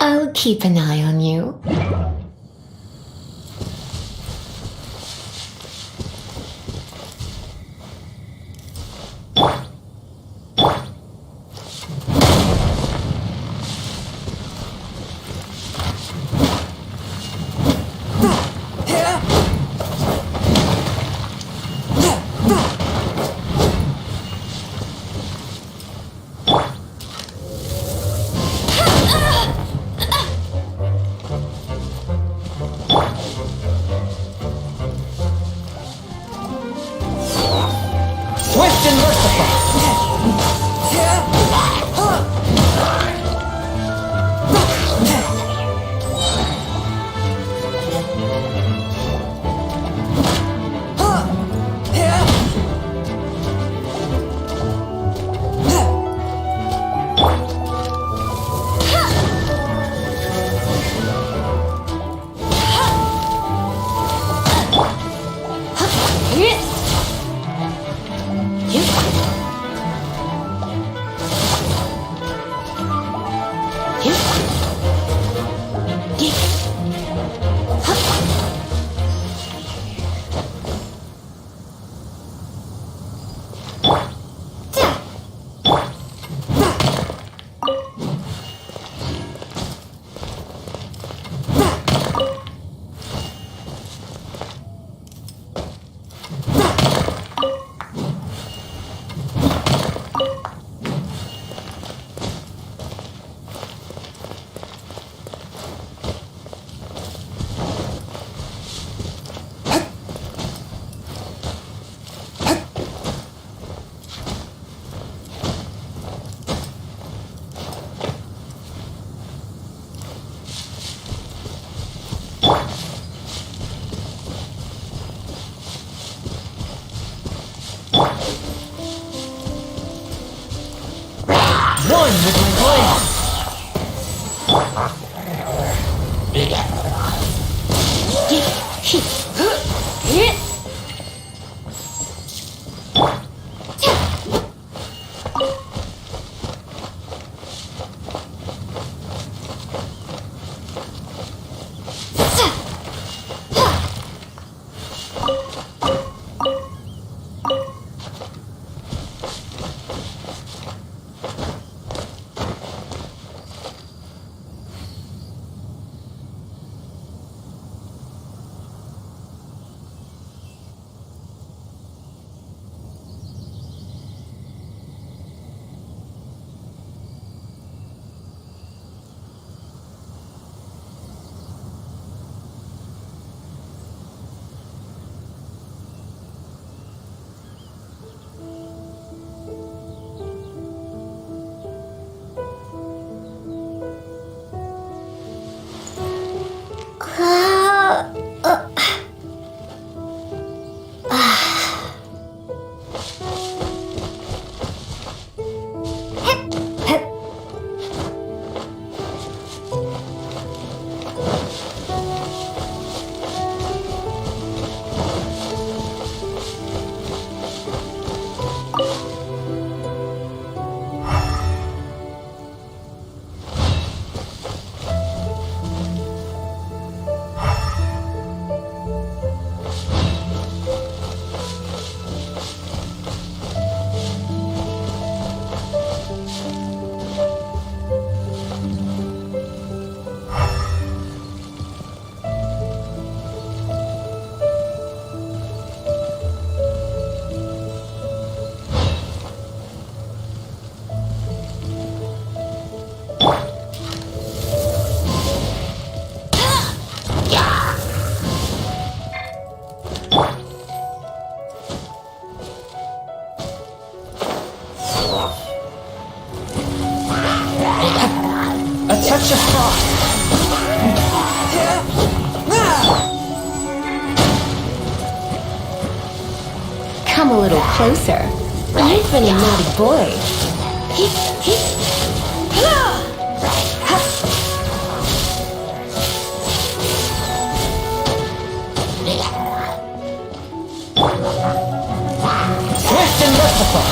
I'll keep an eye on you. Swift and merciful! One with my blade! Such a thought. Come a little closer. You've been a naughty boy. Swift and merciful.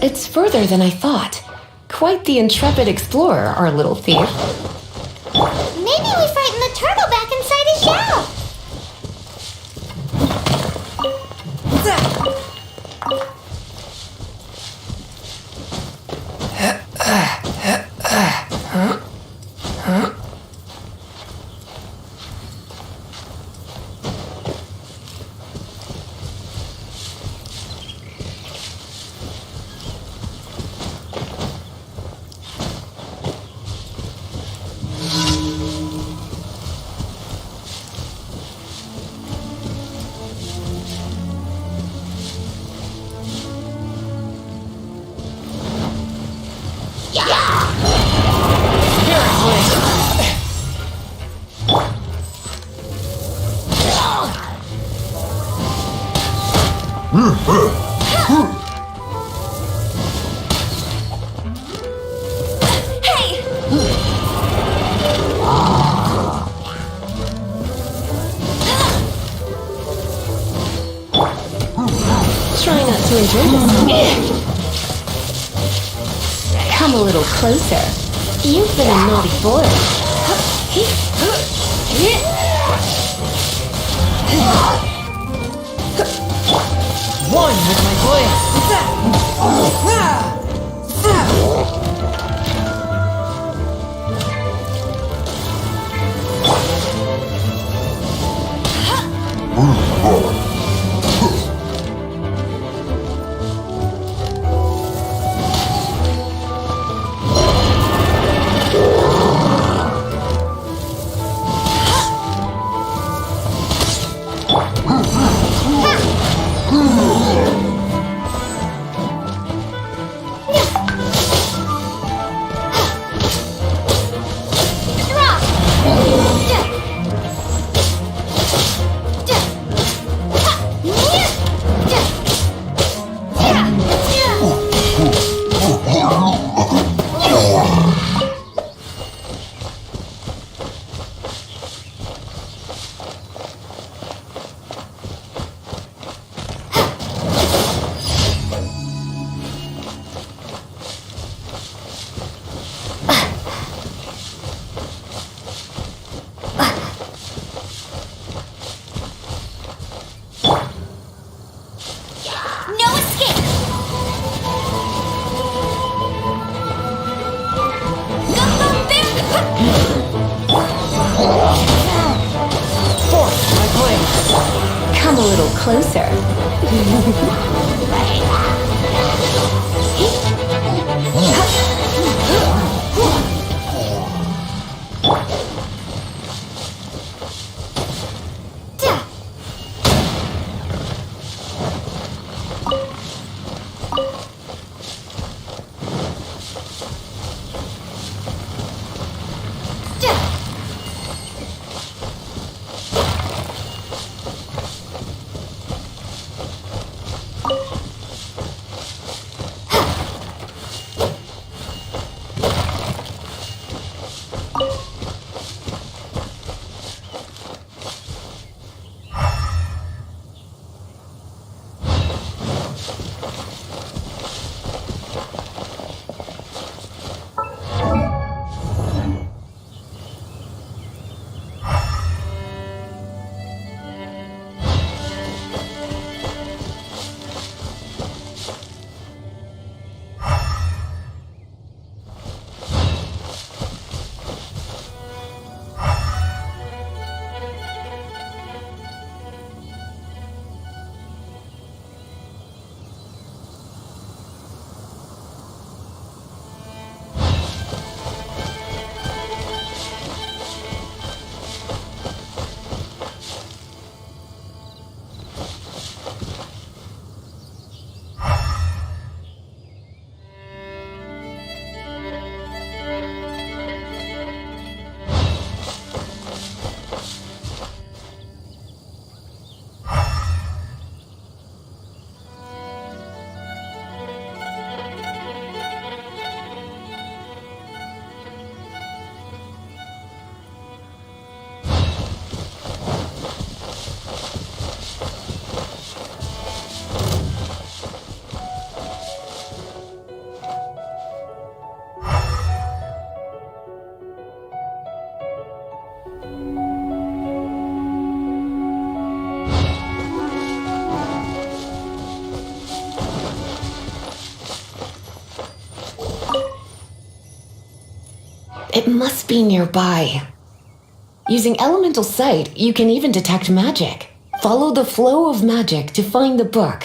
It's further than I thought. Quite the intrepid explorer, our little thief. Maybe we frightened the turtle back inside his shell. Try not to enjoy this. Come a little closer. You've been a naughty boy. One with my blade. No escape! Force my blade. Come a little closer. It must be nearby. Using elemental sight, you can even detect magic. Follow the flow of magic to find the book.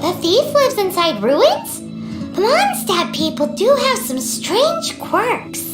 The thief lives inside ruins? The Mondstadt people do have some strange quirks.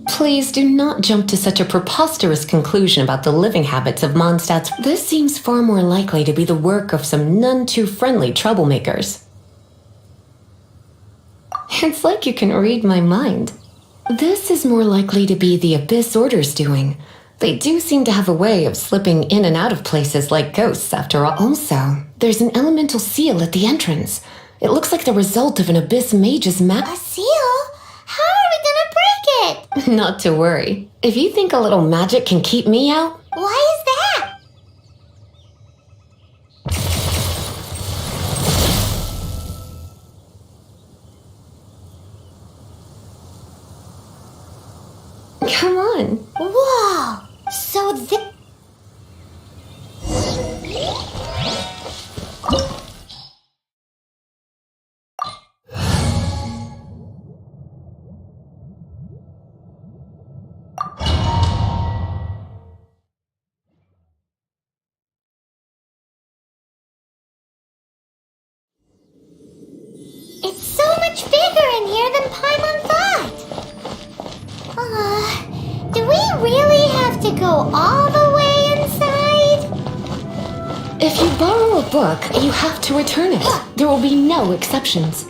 Please do not jump to such a preposterous conclusion about the living habits of Mondstadt's. This seems far more likely to be the work of some none too friendly troublemakers. It's like you can read my mind. This is more likely to be the Abyss Order's doing. They do seem to have a way of slipping in and out of places like ghosts after all. Also, there's an elemental seal at the entrance. It looks like the result of an Abyss Mage's A seal? How are we gonna break it? Not to worry. If you think a little magic can keep me out, Why is that? come on. Whoa! So it's so much bigger in here than Paimon thought. Do we really have to go all the way inside? If you borrow a book, you have to return it. There will be no exceptions.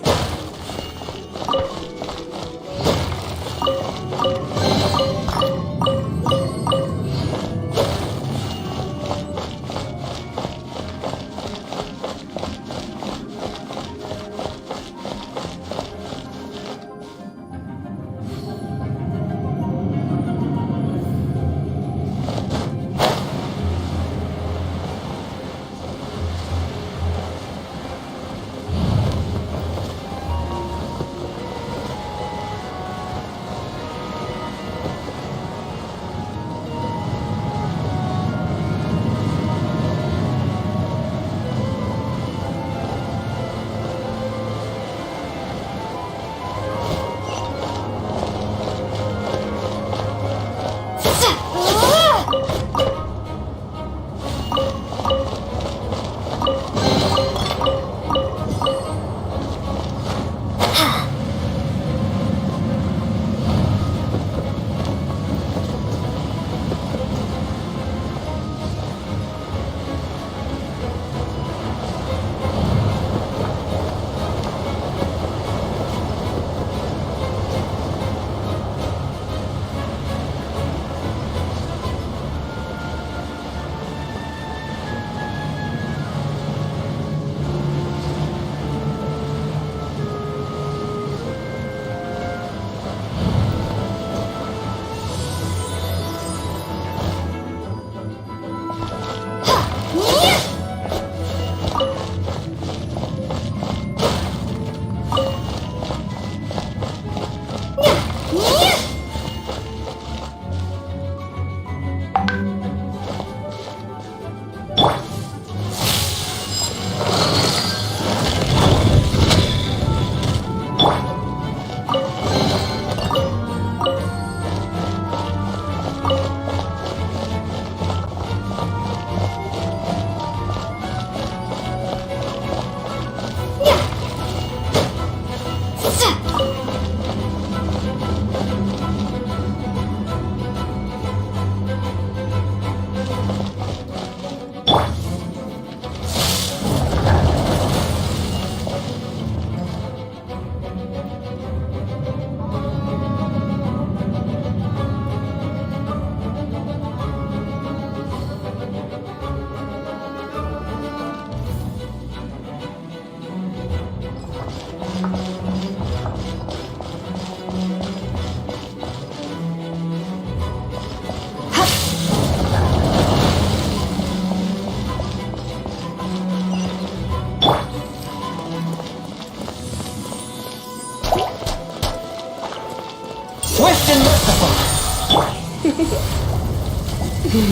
One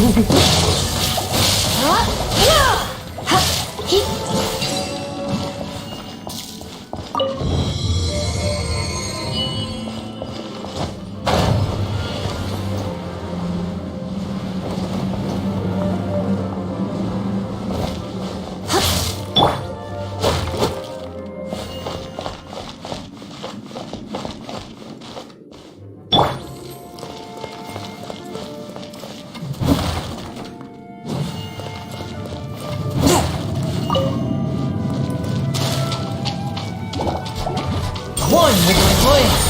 with my glance.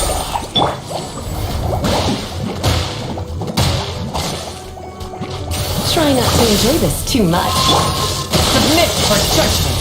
Try not to enjoy this too much. Submit for judgment.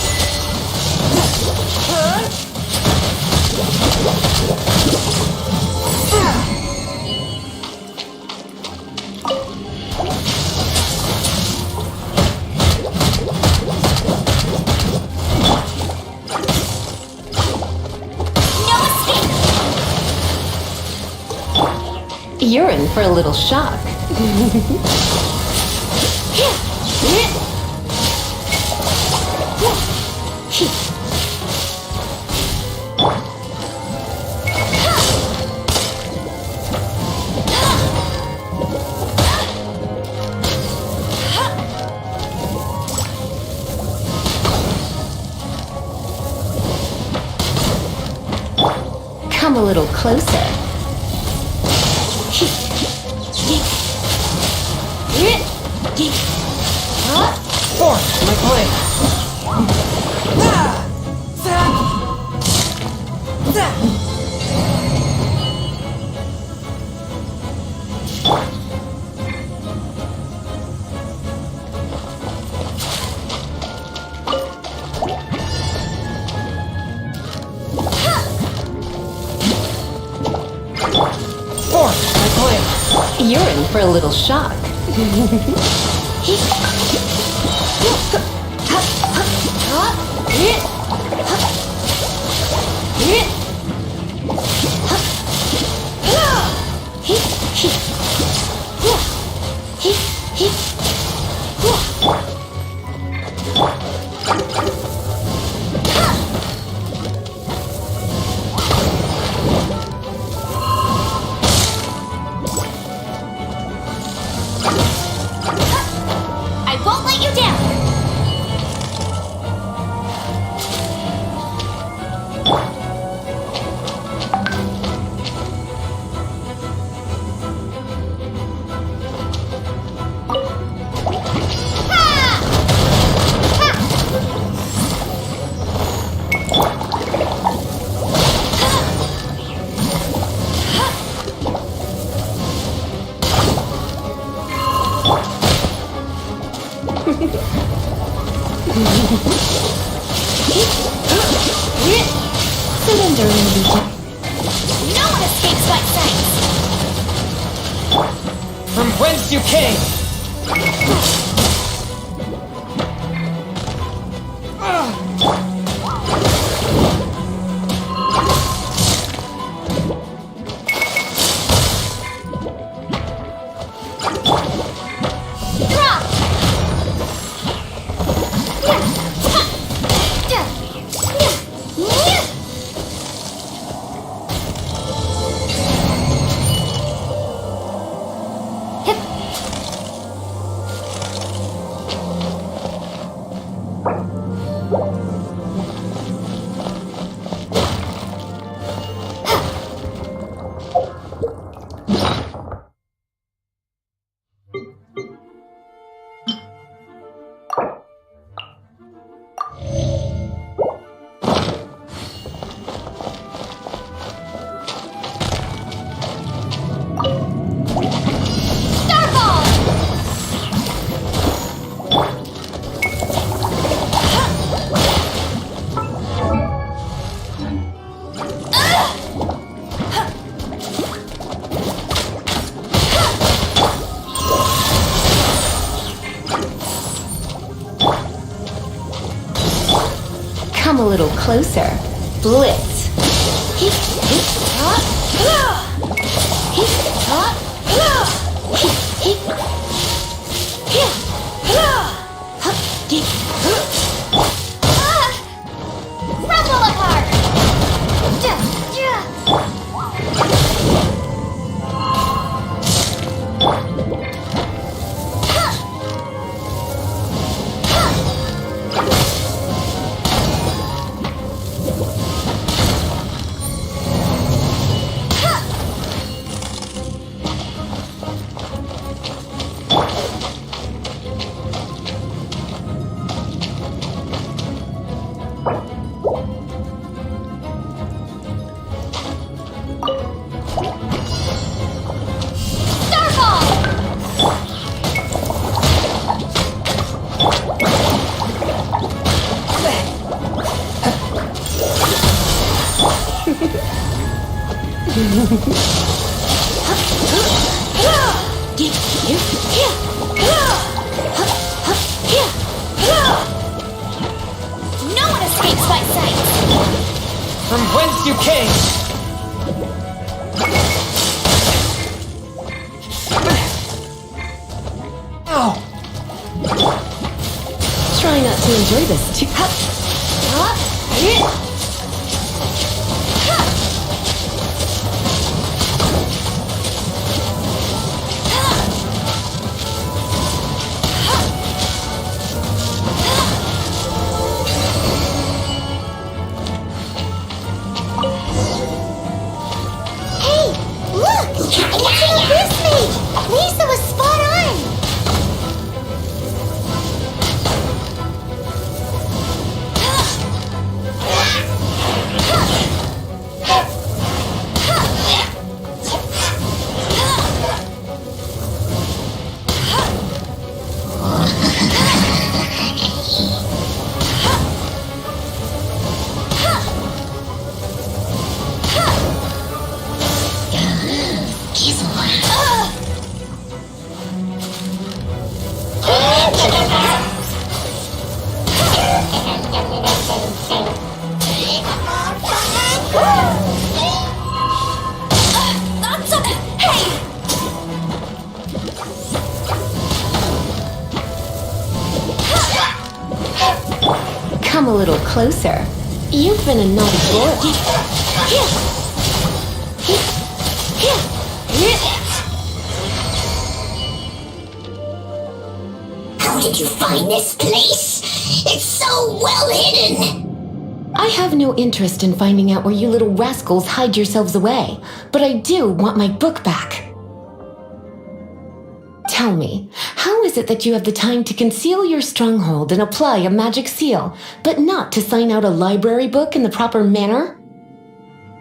You're in for a little shock. Come a little closer. Force my glance. Force my glance. You're in for a little shock. I won't let you down! Surrender, Lady. No one escapes my sight! From whence you came. Drop! Come a little closer. Blitz. Rumble apart! No one escapes my sight! From whence you came! Ow! Try not to enjoy this too. Hey, look! It's an abyss mage! Lisa was spot on! Come a little closer. You've been a naughty boy. How did you find this place? It's so well hidden! I have no interest in finding out where you little rascals hide yourselves away, but I do want my book back. Tell me, how is it that you have the time to conceal your stronghold and apply a magic seal, but not to sign out a library book in the proper manner?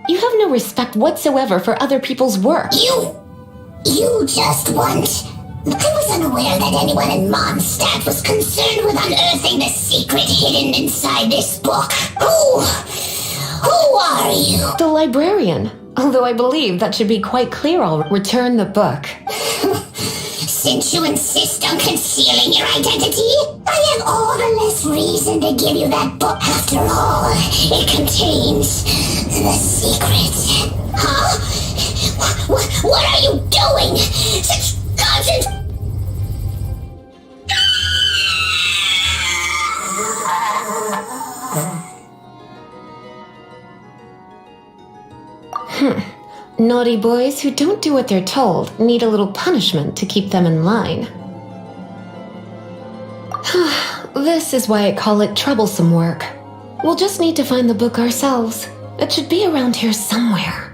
You have no respect whatsoever for other people's work. You just want... I was unaware that anyone in Mondstadt was concerned with unearthing the secret hidden inside this book. Who are you? The librarian. Although I believe that should be quite clear, I'll return the book. Since you insist on concealing your identity, I have all the less reason to give you that book. After all, it contains the secret. Huh? What are you doing? Such nonsense! Naughty boys who don't do what they're told need a little punishment to keep them in line. This is why I call it troublesome work. We'll just need to find the book ourselves. It should be around here somewhere.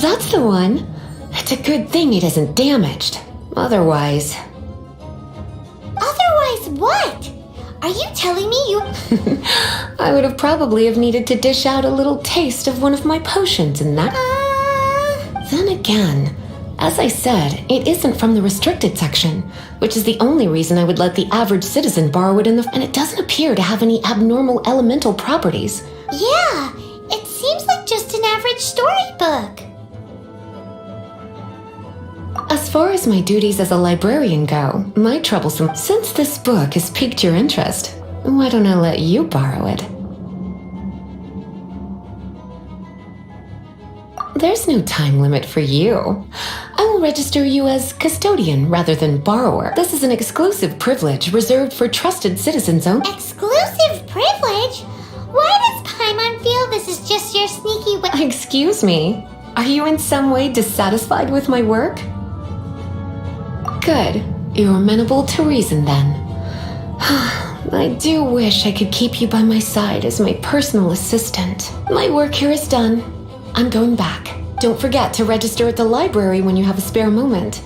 That's the one. It's a good thing it isn't damaged. Otherwise... Otherwise what? Are you telling me you... I would have probably have needed to dish out a little taste of one of my potions in that... Then again, as I said, it isn't from the restricted section, which is the only reason I would let the average citizen borrow it in the... And it doesn't appear to have any abnormal elemental properties. Yeah, it seems like just an average storybook. As far as my duties as a librarian go, my troublesome... Since this book has piqued your interest, why don't I let you borrow it? There's no time limit for you. I will register you as custodian rather than borrower. This is an exclusive privilege reserved for trusted citizens only. Exclusive privilege? Why does Paimon feel this is just your sneaky way? Excuse me, are you in some way dissatisfied with my work? Good, you're amenable to reason then. I do wish I could keep you by my side as my personal assistant. My work here is done. I'm going back. Don't forget to register at the library when you have a spare moment.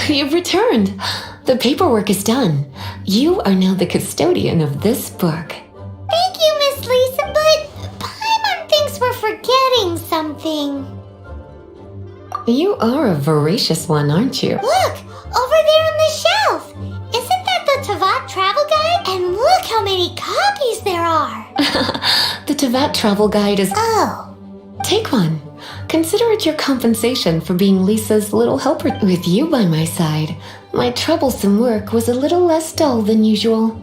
You've returned. The paperwork is done. You are now the custodian of this book. Thank you, Miss Lisa, but Paimon thinks we're forgetting something. You are a voracious one, aren't you? Look, over there on the shelf. Isn't that the Tavat travel guide? And look how many copies there are. The Tavat travel guide is... Oh. Take one. Consider it your compensation for being Lisa's little helper. With you by my side, my troublesome work was a little less dull than usual.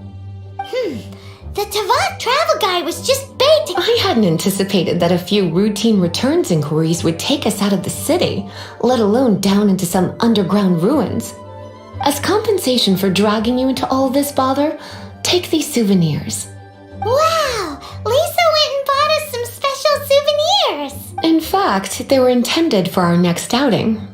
The Tavat travel guide was just bait to... I hadn't anticipated that a few routine returns inquiries would take us out of the city, let alone down into some underground ruins. As compensation for dragging you into all this bother, take these souvenirs. Wow! Lisa went and bought us some special souvenirs! In fact, they were intended for our next outing.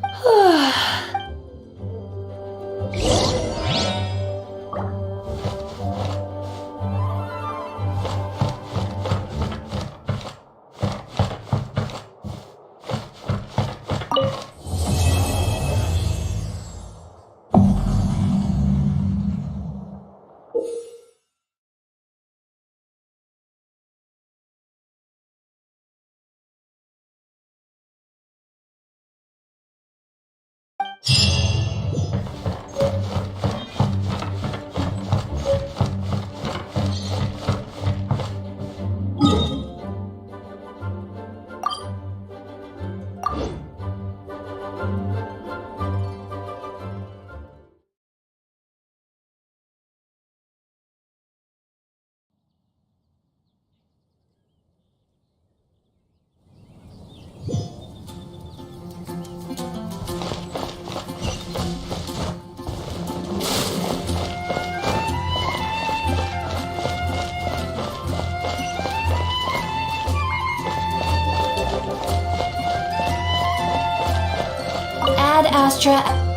Ad Astra.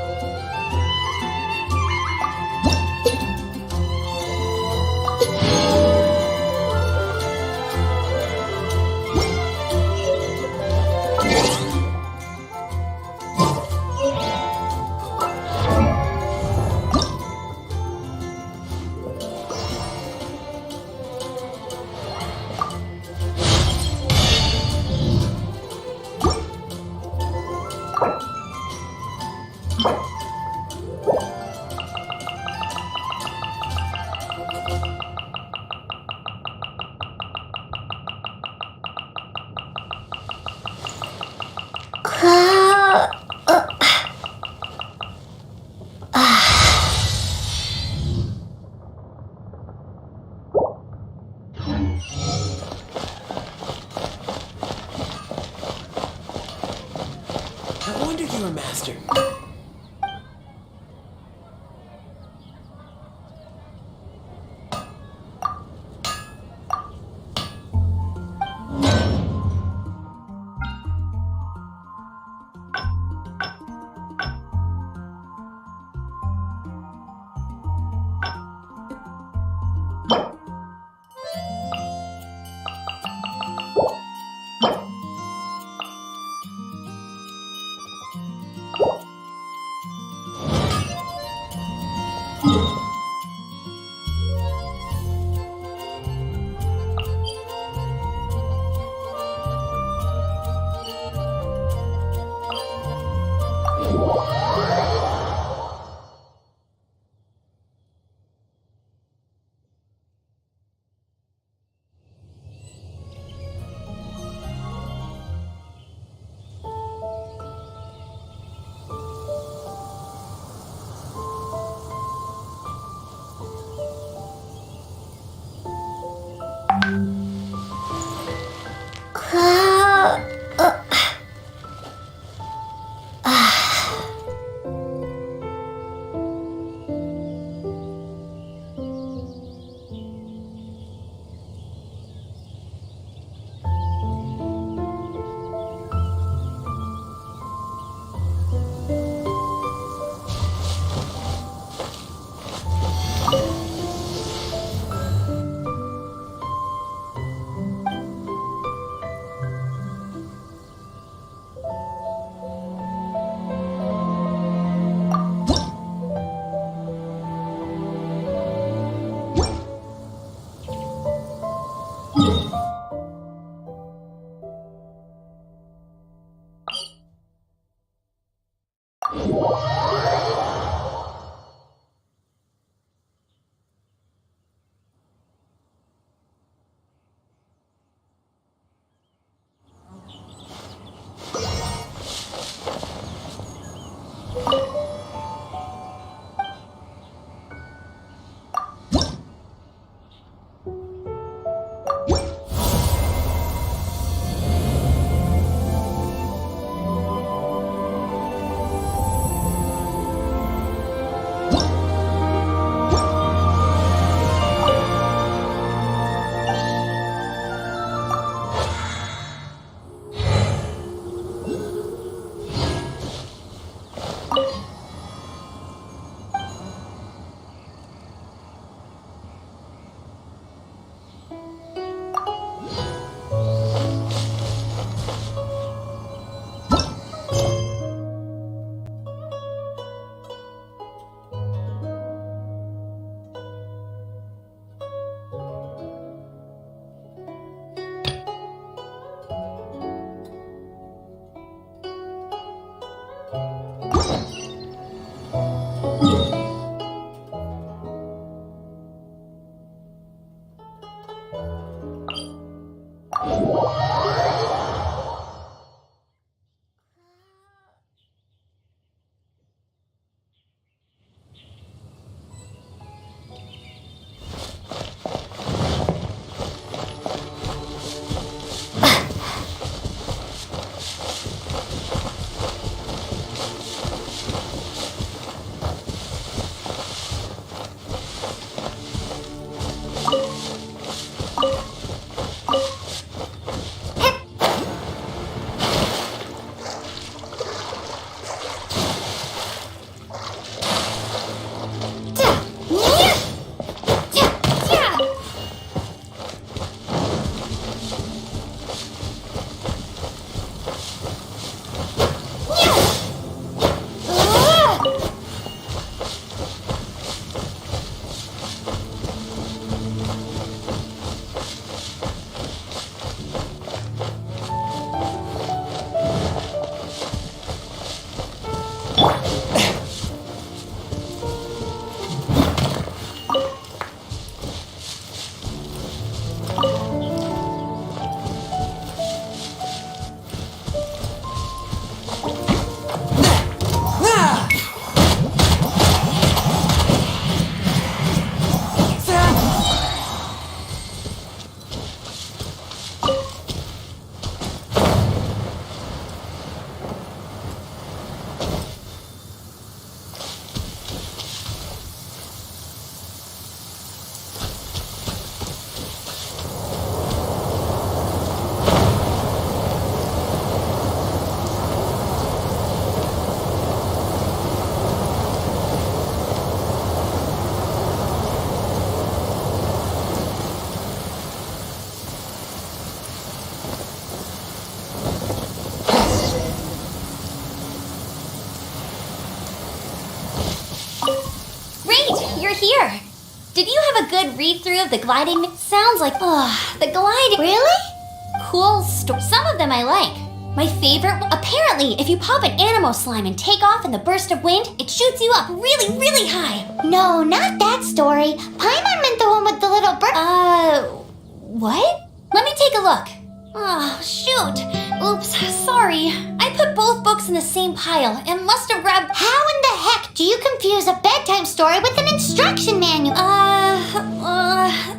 I wondered you were master. You're here. Did you have a good read-through of the gliding? Sounds like, the gliding. Really? Cool Some of them I like. My favorite, apparently, if you pop an Animo slime and take off in the burst of wind, it shoots you up really, really high. No, not that story. Paimon meant the one with the little bird. What? Let me take a look. Oh, shoot. Oops, sorry. I put both books in the same pile and must have grabbed... How in the heck do you confuse a bedtime story with an instruction manual?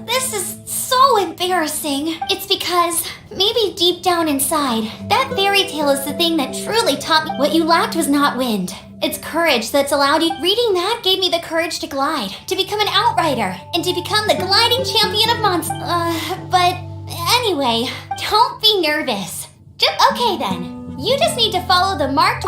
This is so embarrassing. It's because maybe deep down inside, that fairy tale is the thing that truly taught me what you lacked was not wind. It's courage that's allowed you. Reading that gave me the courage to glide, to become an outrider, and to become the gliding champion of monsters. But anyway, don't be nervous. Okay then. You just need to follow the marked...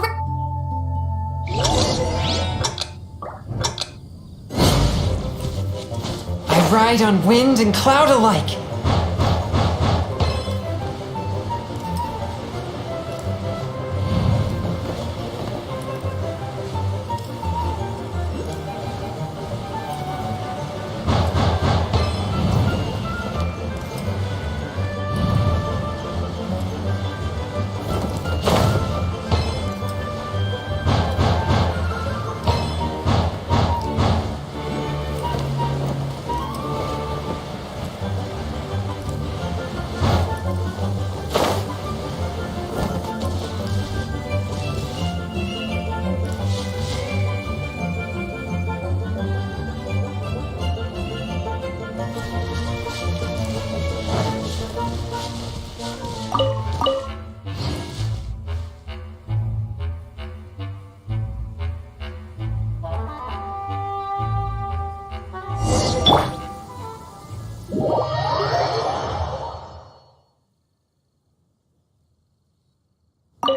I ride on wind and cloud alike.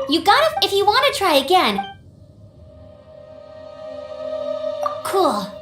You gotta... If you want to try again... Cool.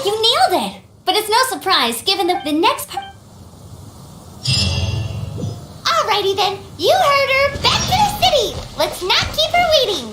You nailed it! But it's no surprise, given the next part... Alrighty then, you heard her. Back to the city. Let's not keep her waiting.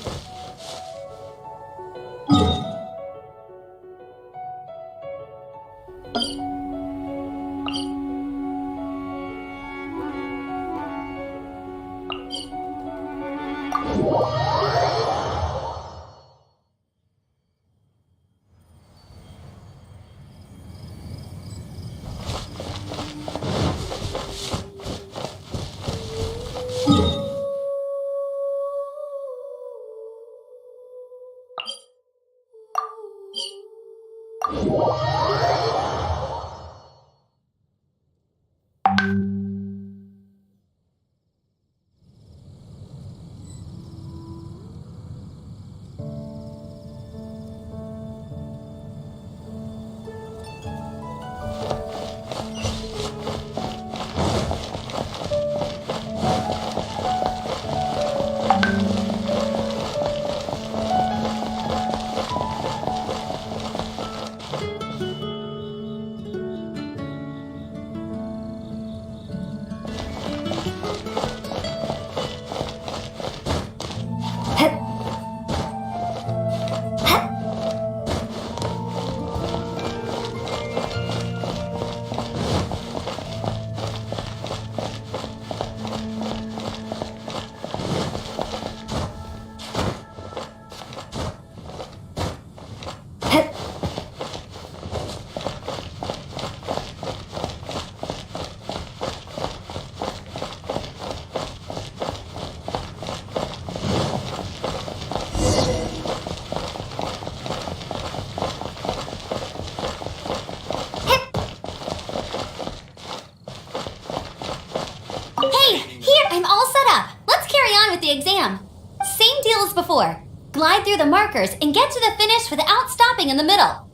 same deal as before. Glide through the markers and get to the finish without stopping in the middle.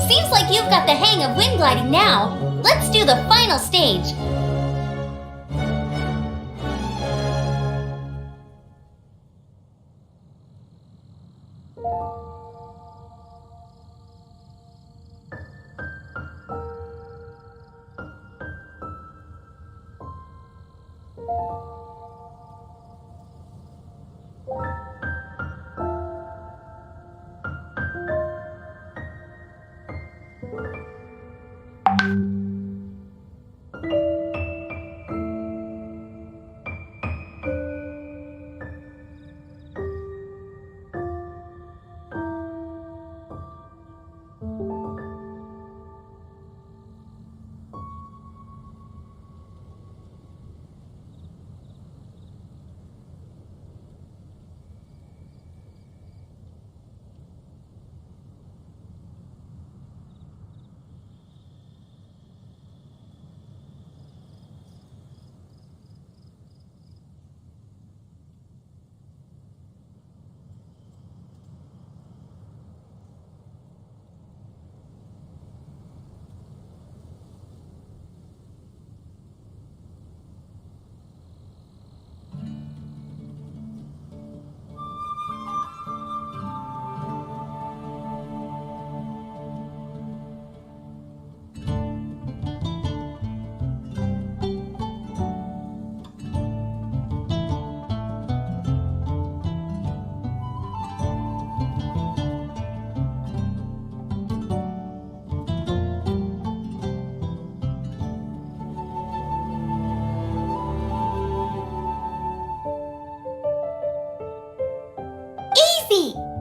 Seems like you've got the hang of wind gliding now. Let's do the final stage.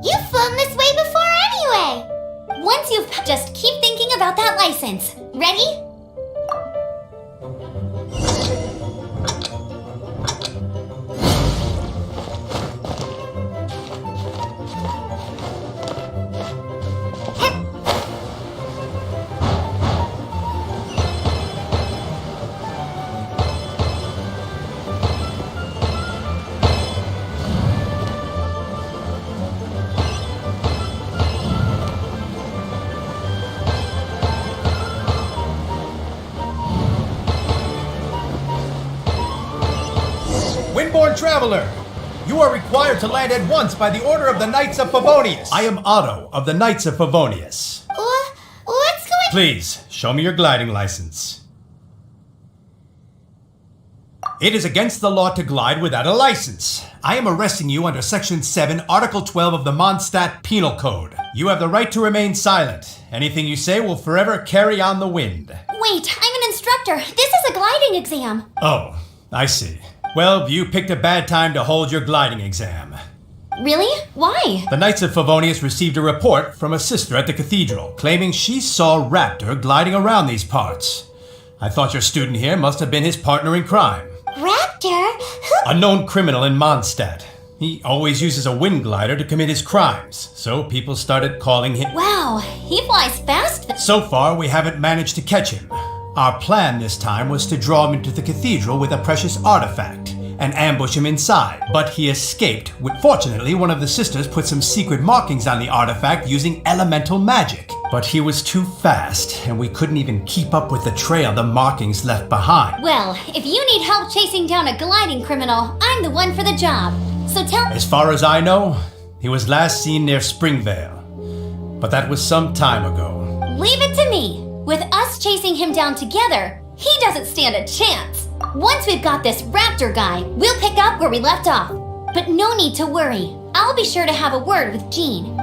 You've flown this way before anyway! Once you've just keep thinking about that license. Ready? Windborne Traveler, you are required to land at once by the order of the Knights of Favonius. I am Otto of the Knights of Favonius. What's going? Please, show me your gliding license. It is against the law to glide without a license. I am arresting you under Section 7, Article 12 of the Mondstadt Penal Code. You have the right to remain silent. Anything you say will forever carry on the wind. Wait, I'm an instructor. This is a gliding exam. Oh, I see. Well, you picked a bad time to hold your gliding exam. Really? Why? The Knights of Favonius received a report from a sister at the cathedral, claiming she saw Raptor gliding around these parts. I thought your student here must have been his partner in crime. Raptor? Who? A known criminal in Mondstadt. He always uses a wind glider to commit his crimes, so people started calling him... Wow, he flies fast. So far, we haven't managed to catch him. Our plan this time was to draw him into the cathedral with a precious artifact, and ambush him inside, but he escaped. Fortunately, one of the sisters put some secret markings on the artifact using elemental magic. But he was too fast, and we couldn't even keep up with the trail the markings left behind. Well, if you need help chasing down a gliding criminal, I'm the one for the job. So tell me. As far as I know, he was last seen near Springvale. But that was some time ago. Leave it to me. With us chasing him down together, he doesn't stand a chance. Once we've got this raptor guy, we'll pick up where we left off. But no need to worry. I'll be sure to have a word with Jean.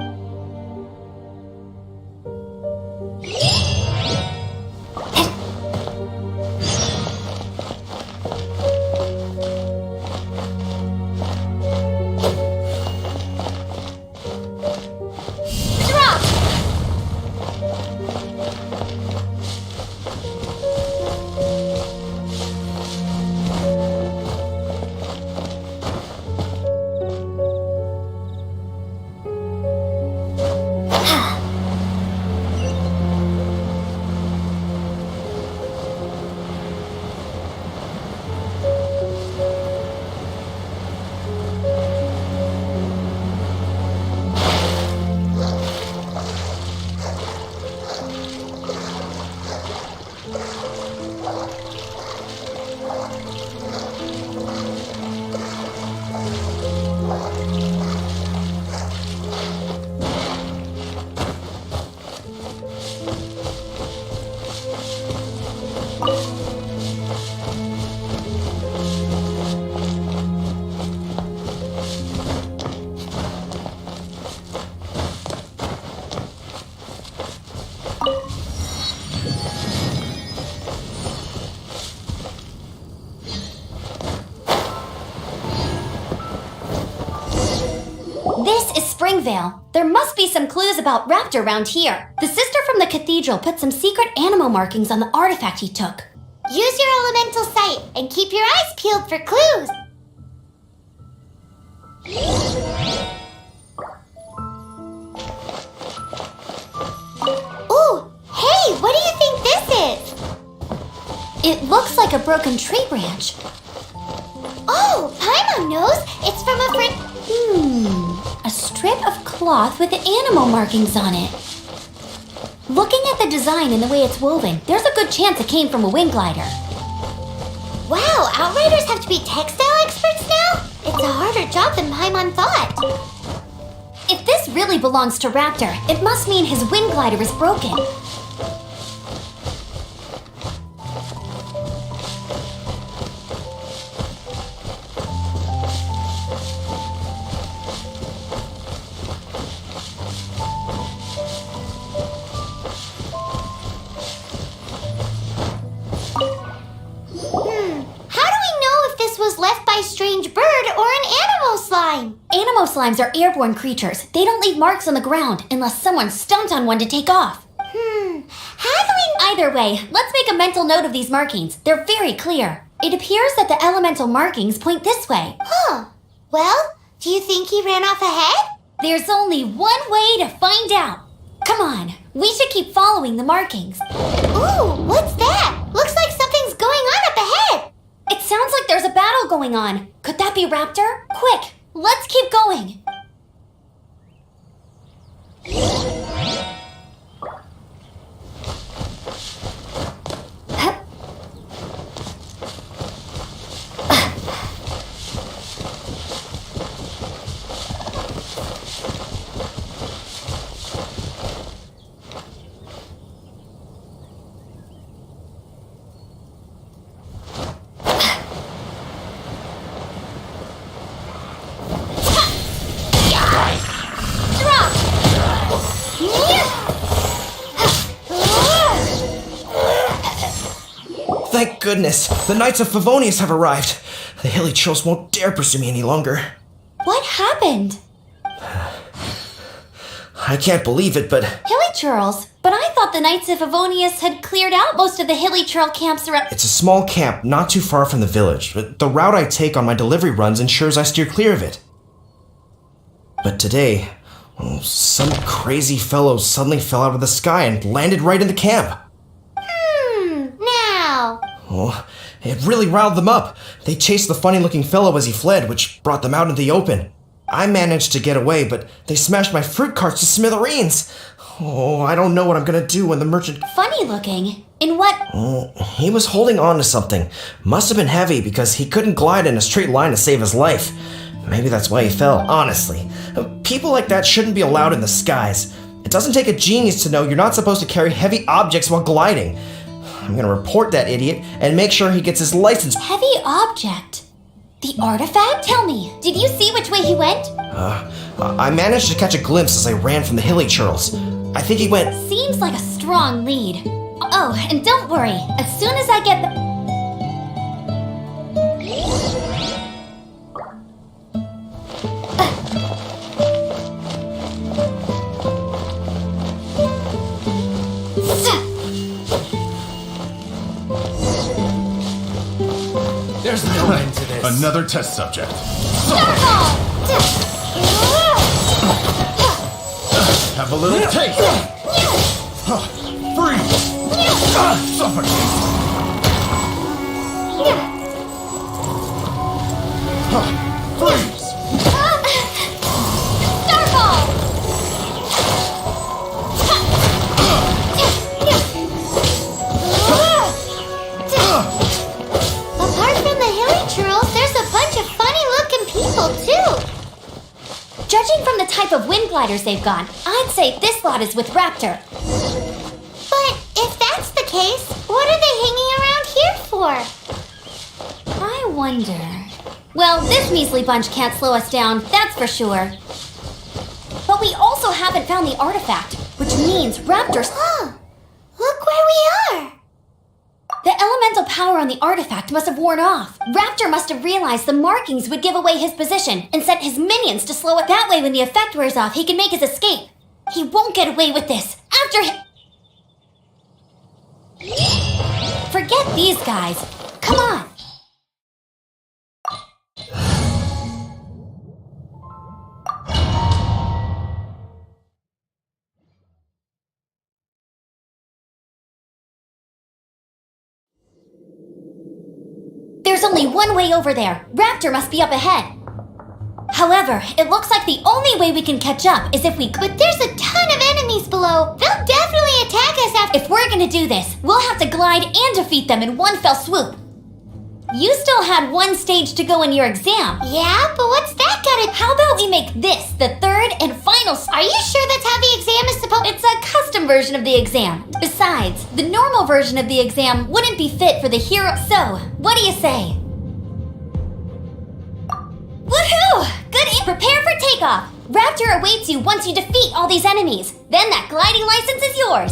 This is Springvale. There must be some clues about Raptor around here. The sister from the cathedral put some secret animal markings on the artifact he took. Use your elemental sight and keep your eyes peeled for clues. Ooh, hey, what do you think this is? It looks like a broken tree branch. Oh, Paimon knows. It's from a friend. A strip of cloth with animal markings on it. Looking at the design and the way it's woven, there's a good chance it came from a wing glider. Wow, Outriders have to be textile experts now? It's a harder job than Paimon thought. If this really belongs to Raptor, it must mean his wing glider is broken. How do we know if this was left by a strange bird or an animal slime? Animal slimes are airborne creatures. They don't leave marks on the ground unless someone stomped on one to take off. How do we... Either way, let's make a mental note of these markings. They're very clear. It appears that the elemental markings point this way. Huh. Well, do you think he ran off ahead? There's only one way to find out. Come on, we should keep following the markings. Ooh, what's that? Looks like something's going on up ahead. It sounds like there's a battle going on. Could that be Raptor? Quick, let's keep going. Thank goodness, the Knights of Favonius have arrived. The Hilly Churls won't dare pursue me any longer. What happened? I can't believe it, but Hilly Churls? But I thought the Knights of Favonius had cleared out most of the Hilly Churl camps around. it's a small camp not too far from the village. But the route I take on my delivery runs ensures I steer clear of it. But today, some crazy fellow suddenly fell out of the sky and landed right in the camp. Now. Oh, It really riled them up. They chased the funny-looking fellow as he fled, which brought them out into the open. I managed to get away, but they smashed my fruit carts to smithereens. Oh, I don't know what I'm gonna do when the merchant... Funny looking? In what? He was holding on to something. Must have been heavy because he couldn't glide in a straight line to save his life. Maybe that's why he fell, honestly. People like that shouldn't be allowed in the skies. It doesn't take a genius to know you're not supposed to carry heavy objects while gliding. I'm gonna report that idiot and make sure he gets his license. Heavy object? The artifact? Tell me, did you see which way he went? I managed to catch a glimpse as I ran from the hilly churls. I think he went... Seems like a strong lead. Oh, and don't worry, as soon as I get the... There's no end to this. Another test subject. Have a little taste. Freeze. Suffocate. Freeze. Apart from the hilly churls, there's a bunch of funny-looking people, too. Judging from the type of wind gliders they've got, I'd say this lot is with Raptor. But if that's the case, what are they hanging around here for? I wonder... Well, this measly bunch can't slow us down, that's for sure. But we also haven't found the artifact, which means Raptor's... Oh, look where we are. The elemental power on the artifact must have worn off. Raptor must have realized the markings would give away his position and sent his minions to slow it. That way, when the effect wears off, he can make his escape. He won't get away with this. After him... Forget these guys. Come on. There's only one way over there. Raptor must be up ahead. However, it looks like the only way we can catch up is if we... But there's a ton of enemies below. They'll definitely attack us after... If we're gonna do this, we'll have to glide and defeat them in one fell swoop. You still had one stage to go in your exam. Yeah, but what's that gonna... How about we make this the third and final... Are you sure that's how the exam is supposed... It's a custom version of the exam. Besides, the normal version of the exam wouldn't be fit for the hero... So, what do you say? Woohoo! Prepare for takeoff. Raptor awaits you once you defeat all these enemies. Then that gliding license is yours.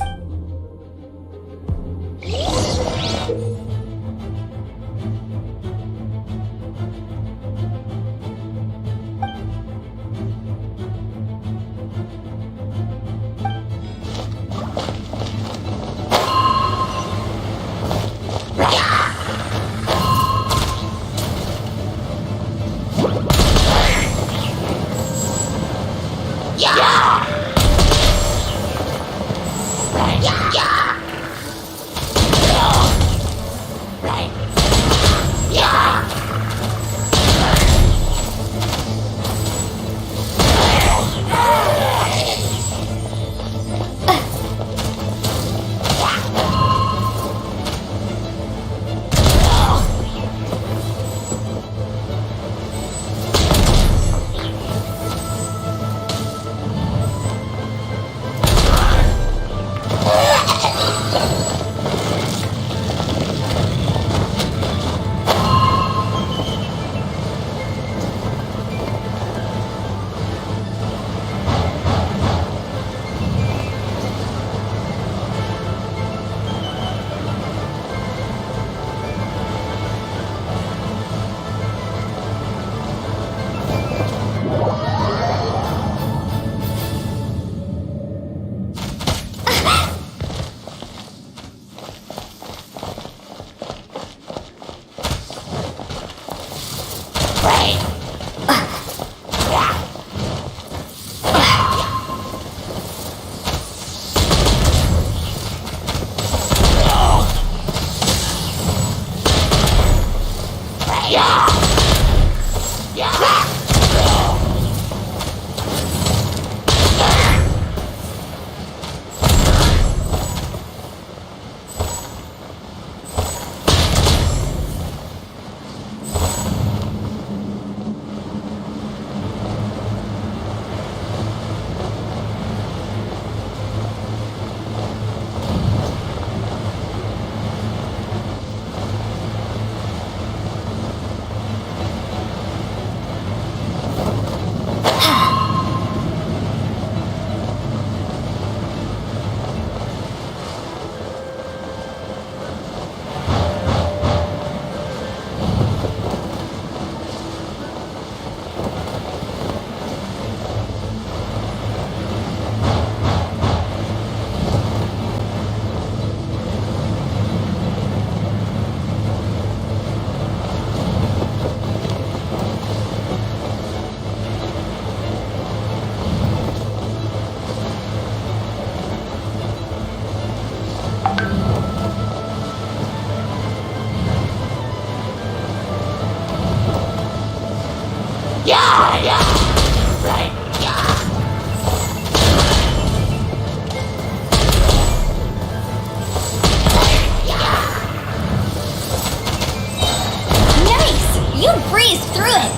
Nice! You breezed through it!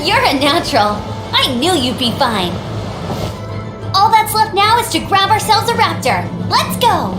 You're a natural. I knew you'd be fine. All that's left now is to grab ourselves a raptor. Let's go!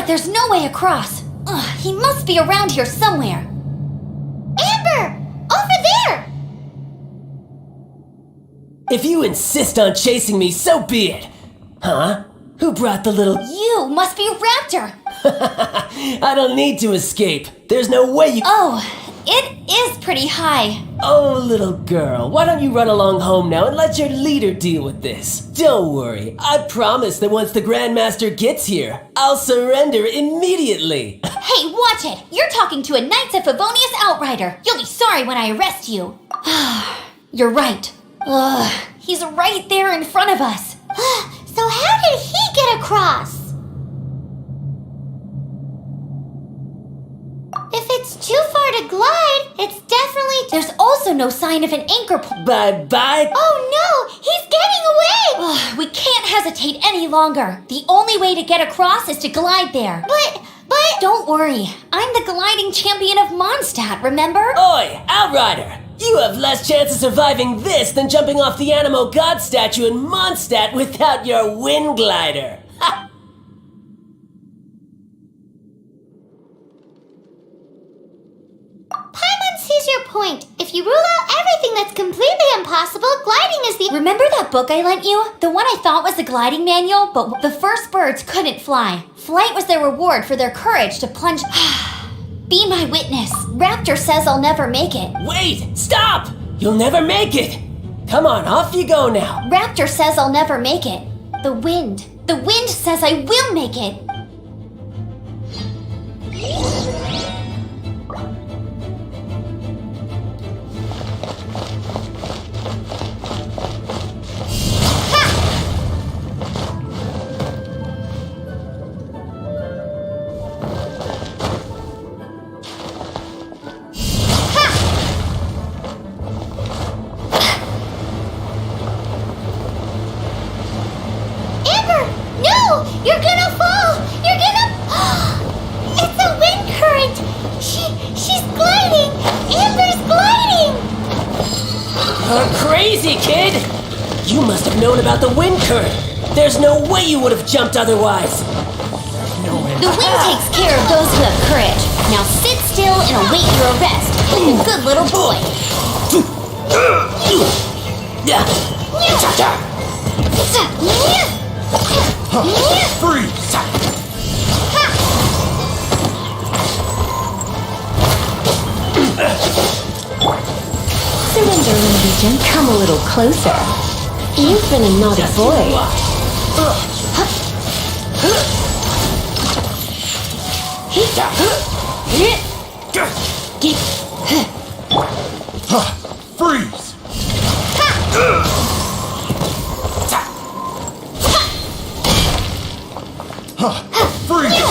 There's no way across. Ugh, he must be around here somewhere. Amber! Over there! If you insist on chasing me, so be it. Huh? Who brought the little... You must be a raptor! I don't need to escape. There's no way you... Oh, it is pretty high. Oh, little girl, why don't you run along home now and let your leader deal with this? Don't worry, I promise that once the Grandmaster gets here, I'll surrender immediately. Hey, watch it! You're talking to a Knights of Favonius outrider. You'll be sorry when I arrest you. You're right. Ugh, he's right there in front of us. So how did he get across? If it's too far to glide, it's definitely... There's also no sign of an anchor point. Bye-bye. Oh no! He's getting away! Ugh, we can't hesitate any longer. The only way to get across is to glide there. But... Don't worry. I'm the gliding champion of Mondstadt, remember? Oi, Outrider! You have less chance of surviving this than jumping off the Animo God statue in Mondstadt without your wind glider. Ha! Paimon sees your point. If you rule out everything that's completely impossible, gliding is the... Remember that book I lent you? The one I thought was the gliding manual, but the first birds couldn't fly. Flight was their reward for their courage to plunge... Be my witness. Raptor says I'll never make it. Wait! Stop! You'll never make it! Come on, off you go now. Raptor says I'll never make it. The wind says I will make it. You're gonna fall! You're gonna... It's a wind current! She's gliding! Amber's gliding! You're crazy, kid! You must have known about the wind current. There's no way you would have jumped otherwise. The wind takes care of those who have courage. Now sit still and await your arrest, like a good little boy. Freeze! Surrender, Legend. Come a little closer. You've been a naughty boy. Freeze! Freeze!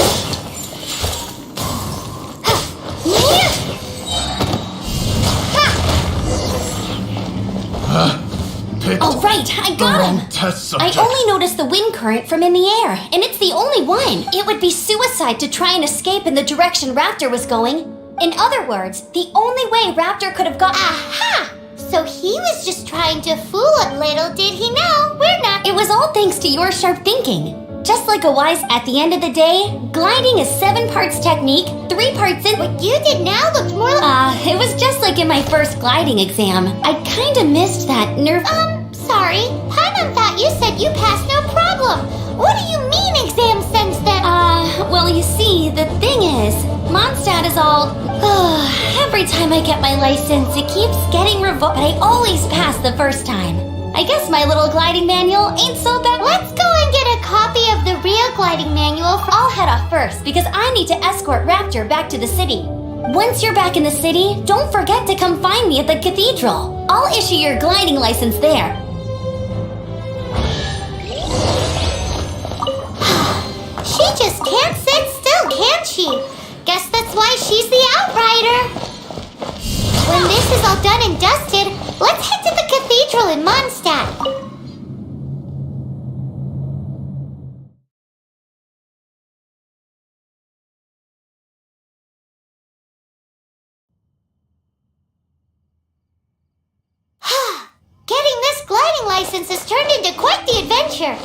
All right, I got him. Test I subject. only noticed the wind current from in the air, and it's the only one. It would be suicide to try and escape in the direction Raptor was going. In other words, the only way Raptor could have got... Aha! So he was just trying to fool a little, did he know? We're not... It was all thanks to your sharp thinking. Just like a wise... At the end of the day, gliding is 7 parts technique, 3 parts in... What you did now looked more like... It was just like in my first gliding exam. I kinda missed that nerve... Sorry. Paimon thought you said you passed no problem. What do you mean exam sense then? Well, you see, the thing is, Mondstadt is all... every time I get my license, it keeps getting revoked, but I always pass the first time. I guess my little gliding manual ain't so bad. Let's go and get a copy of the real gliding manual. I'll head off first, because I need to escort Raptor back to the city. Once you're back in the city, don't forget to come find me at the cathedral. I'll issue your gliding license there. She just can't sit still, can she? Guess that's why she's the outrider. When this is all done and dusted, let's head to the cathedral in Mondstadt. Getting this gliding license has turned into quite the adventure.